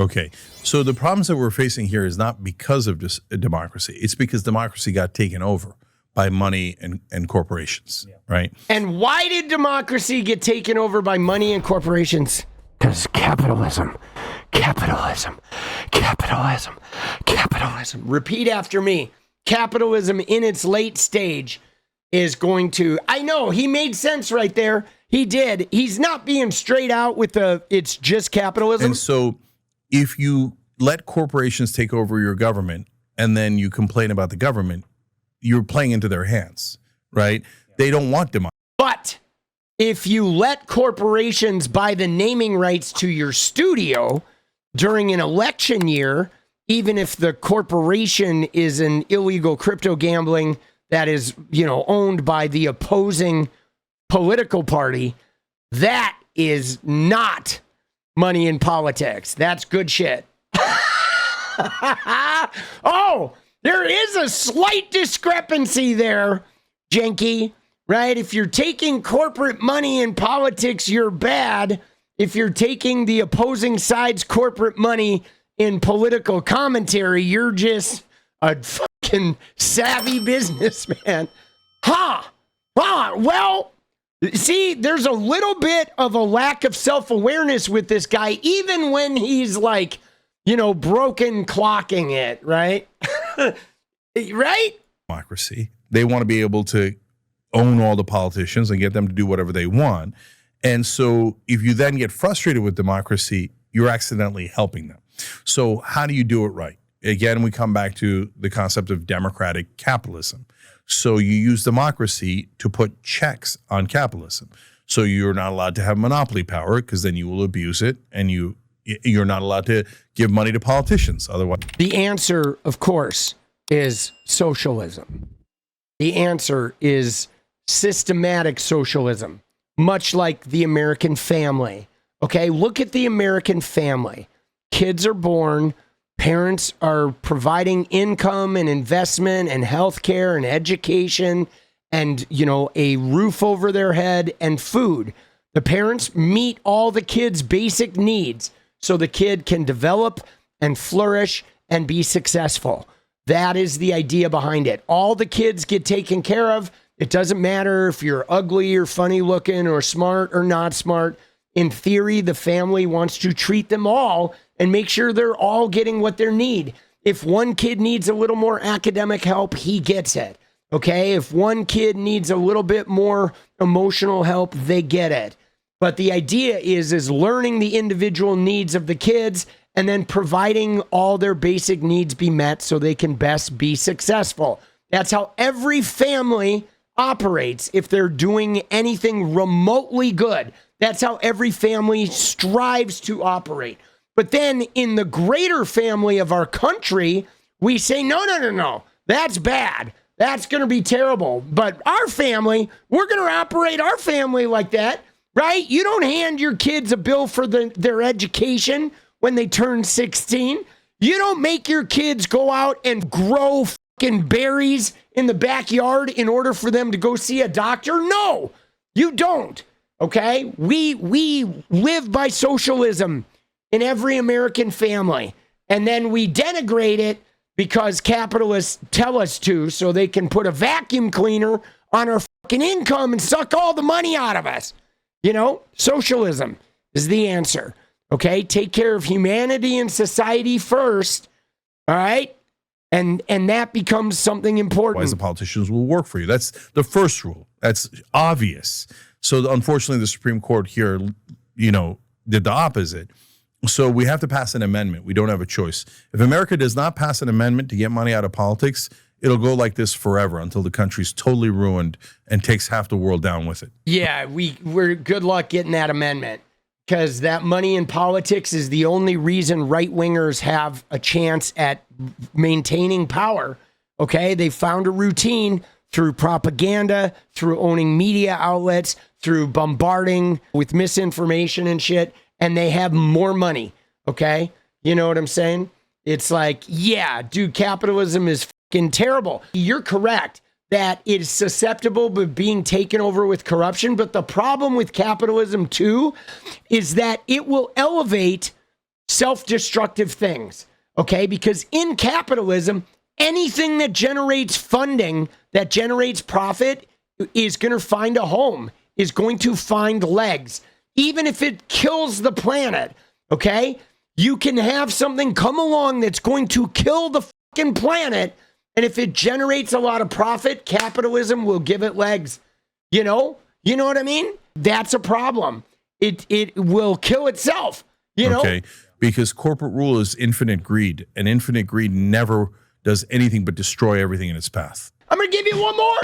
Okay, so the problems that we're facing here is not because of democracy. It's because democracy got taken over by money and corporations, right? And why did democracy get taken over by money and corporations? Because capitalism, capitalism, capitalism, capitalism. Repeat after me. Capitalism in its late stage is going to... I know, he made sense right there. He did. He's not being straight out with the, it's just capitalism. And so if you let corporations take over your government and then you complain about the government, you're playing into their hands, right? They don't want democracy. But if you let corporations buy the naming rights to your studio during an election year, even if the corporation is an illegal crypto gambling that is, you know, owned by the opposing political party, that is not money in politics. That's good shit. Oh, there is a slight discrepancy there, Janky, right? If you're taking corporate money in politics, you're bad. If you're taking the opposing side's corporate money in political commentary, you're just a fucking savvy businessman. Well, see, there's a little bit of a lack of self-awareness with this guy, even when he's like, you know, broken clocking it, right? Right? Democracy. They want to be able to own all the politicians and get them to do whatever they want. And so if you then get frustrated with democracy, you're accidentally helping them. So how do you do it right? Again, we come back to the concept of democratic capitalism. So you use democracy to put checks on capitalism. So you're not allowed to have monopoly power because then you will abuse it, and you're not allowed to give money to politicians. Otherwise, the answer, of course, is socialism. The answer is systematic socialism, much like the American family. Okay, look at the American family. Kids are born. Parents are providing income and investment and healthcare and education and, you know, a roof over their head and food. The parents meet all the kids' basic needs so the kid can develop and flourish and be successful. That is the idea behind it. All the kids get taken care of. It doesn't matter if you're ugly or funny looking or smart or not smart. In theory, the family wants to treat them all and make sure they're all getting what they need. If one kid needs a little more academic help, he gets it. Okay? If one kid needs a little bit more emotional help, they get it. But the idea is learning the individual needs of the kids and then providing all their basic needs be met so they can best be successful. That's how every family operates if they're doing anything remotely good. That's how every family strives to operate. But then in the greater family of our country, we say, no, that's bad. That's going to be terrible. But our family, we're going to operate our family like that, right? You don't hand your kids a bill for their education when they turn 16. You don't make your kids go out and grow fucking berries in the backyard in order for them to go see a doctor. No, you don't. Okay? We live by socialism in every American family. And then we denigrate it because capitalists tell us to so they can put a vacuum cleaner on our fucking income and suck all the money out of us. You know, socialism is the answer. Okay? Take care of humanity and society first. All right? And that becomes something important. otherwise the politicians will work for you. That's the first rule. That's obvious. So unfortunately, the Supreme Court here, you know, did the opposite. So we have to pass an amendment. We don't have a choice. If America does not pass an amendment to get money out of politics, it'll go like this forever until the country's totally ruined and takes half the world down with it. Yeah, we're good luck getting that amendment, because that money in politics is the only reason right-wingers have a chance at maintaining power. Okay, they found a routine through propaganda, through owning media outlets, through bombarding with misinformation and shit, and they have more money, okay? You know what I'm saying? It's like, yeah, dude, capitalism is fucking terrible. You're correct that it is susceptible of being taken over with corruption, but the problem with capitalism, too, is that it will elevate self-destructive things, okay? Because in capitalism, anything that generates funding, that generates profit, is going to find a home, is going to find legs, even if it kills the planet, okay? You can have something come along that's going to kill the fucking planet, and if it generates a lot of profit, capitalism will give it legs. You know what I mean? That's a problem. It will kill itself, you know? Okay, because corporate rule is infinite greed, and infinite greed never does anything but destroy everything in its path. I'm going to give you one more.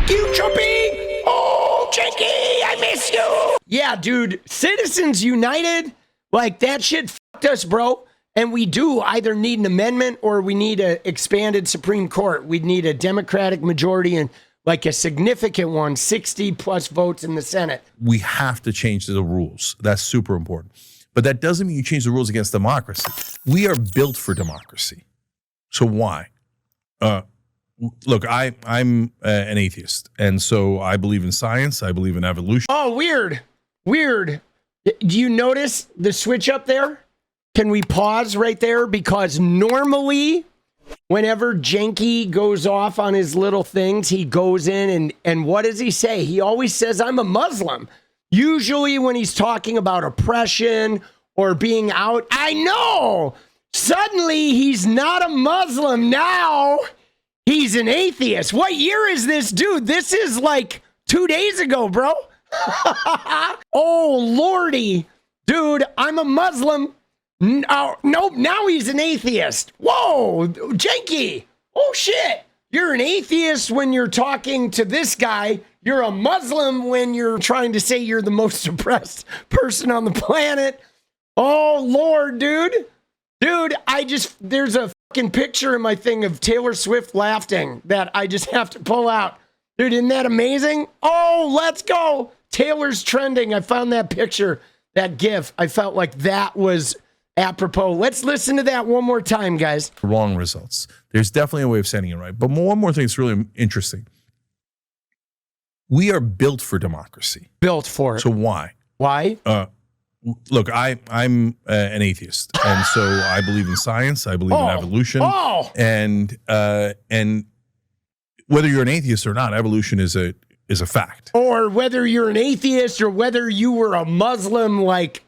You Trumpy! Oh, Jakey, I miss you! Yeah, dude, Citizens United, like that shit fucked us, bro. And we do either need an amendment or we need an expanded Supreme Court. We'd need a Democratic majority and like a significant one, 60 plus votes in the Senate. We have to change the rules. That's super important. But that doesn't mean you change the rules against democracy. We are built for democracy. So why? Look, I'm an atheist. And so I believe in science. I believe in evolution. Oh, weird. Weird. Do you notice the switch up there? Can we pause right there? Because normally, whenever Janky goes off on his little things, he goes in and what does he say? He always says, I'm a Muslim. Usually when he's talking about oppression or being out, I know. Suddenly he's not a Muslim now. He's an atheist. What year is this, dude? This is like 2 days ago, bro. Oh, Lordy. Dude, I'm a Muslim. No, nope, now he's an atheist. Whoa, Janky. Oh, shit. You're an atheist when you're talking to this guy. You're a Muslim when you're trying to say you're the most oppressed person on the planet. Oh, Lord, dude. Dude, there's a fucking picture in my thing of Taylor Swift laughing that I just have to pull out. Dude, isn't that amazing? Oh, let's go. Taylor's trending. I found that picture, that GIF. I felt like that was apropos. Let's listen to that one more time, guys. Wrong results. There's definitely a way of saying it right. But one more thing that's really interesting. We are built for democracy. Built for it. So why? Why? Look, I'm an atheist, and so I believe in science. I believe in evolution, and whether you're an atheist or not, evolution is a fact. Or whether you're an atheist or whether you were a Muslim like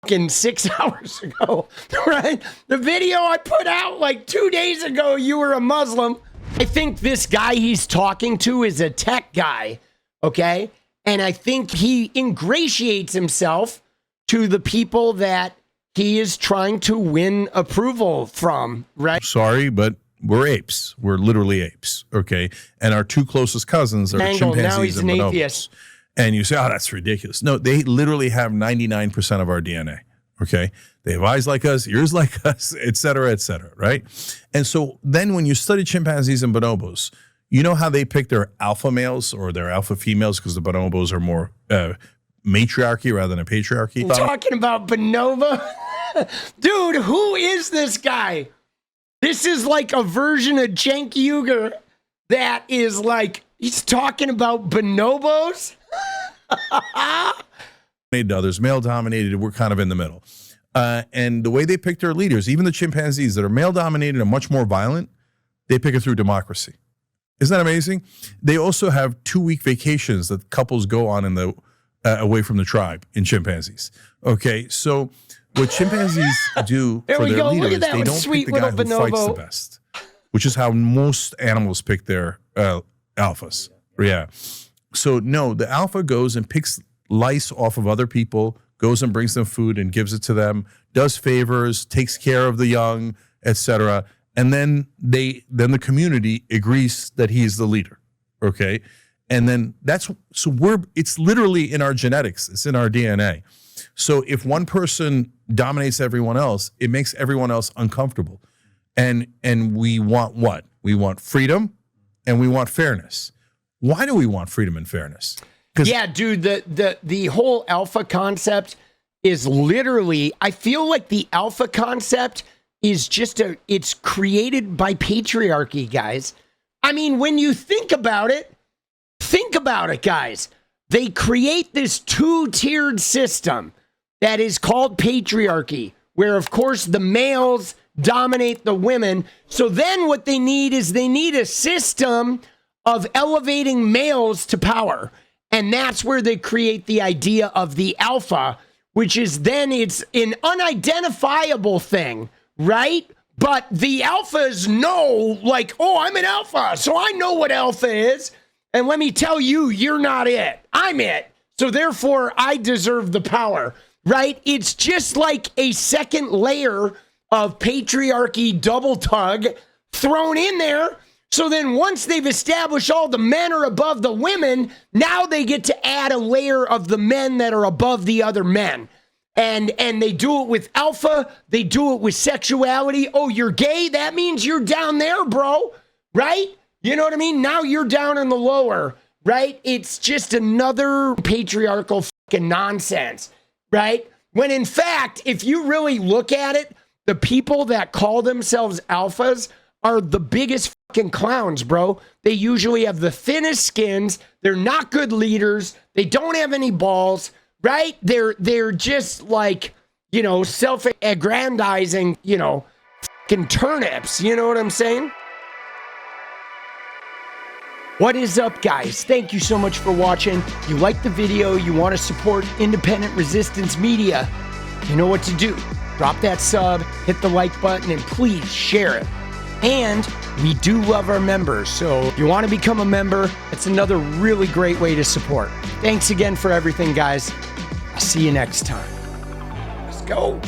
fucking 6 hours ago, right? The video I put out like 2 days ago, you were a Muslim. I think this guy he's talking to is a tech guy, okay? And I think he ingratiates himself to the people that he is trying to win approval from, right? Sorry, but we're apes. We're literally apes, okay? And our two closest cousins are chimpanzees and bonobos. And you say, oh, that's ridiculous. No, they literally have 99% of our DNA, okay? They have eyes like us, ears like us, et cetera, right? And so then when you study chimpanzees and bonobos, you know how they pick their alpha males or their alpha females because the bonobos are more matriarchy rather than a patriarchy. Talking about bonobo? Dude, who is this guy? This is like a version of Cenk Uygur that is like, he's talking about bonobos? Others, male dominated, we're kind of in the middle. And the way they pick their leaders, even the chimpanzees that are male dominated and much more violent, they pick it through democracy. Isn't that amazing? They also have 2-week vacations that couples go on in the away from the tribe in chimpanzees. Okay, so what chimpanzees do for their leaders is they don't pick the guy who fights the best, which is how most animals pick their alphas. Yeah. So no, the alpha goes and picks lice off of other people, goes and brings them food and gives it to them, does favors, takes care of the young, etc. And then the community agrees that he's the leader. Okay. And then it's literally in our genetics. It's in our DNA. So if one person dominates everyone else, it makes everyone else uncomfortable. And we want what? We want freedom and we want fairness. Why do we want freedom and fairness? Yeah, dude, the whole alpha concept is literally, I feel like the alpha concept is just it's created by patriarchy, guys. I mean, when you think about it, guys. They create this 2-tiered system. that is called patriarchy, where, of course, the males dominate the women. So then what they need is they need a system of elevating males to power. And that's where they create the idea of the alpha, which is then it's an unidentifiable thing, right? But the alphas know, like, oh, I'm an alpha, so I know what alpha is. And let me tell you, you're not it. I'm it. So therefore, I deserve the power, right? It's just like a second layer of patriarchy double tug thrown in there. So then once they've established all the men are above the women, now they get to add a layer of the men that are above the other men. And they do it with alpha. They do it with sexuality. Oh, you're gay? That means you're down there, bro. Right? You know what I mean? Now you're down in the lower, right? It's just another patriarchal fucking nonsense, right? When in fact, if you really look at it, the people that call themselves alphas are the biggest fucking clowns, bro. They usually have the thinnest skins. They're not good leaders. They don't have any balls. Right? They're just like, you know, self-aggrandizing, you know, fucking turnips. You know what I'm saying? What is up, guys? Thank you so much for watching. You like the video, you want to support independent resistance media, you know what to do. Drop that sub, hit the like button, and please share it. And we do love our members, so if you want to become a member, it's another really great way to support. Thanks again for everything, guys. I'll see you next time. Let's go.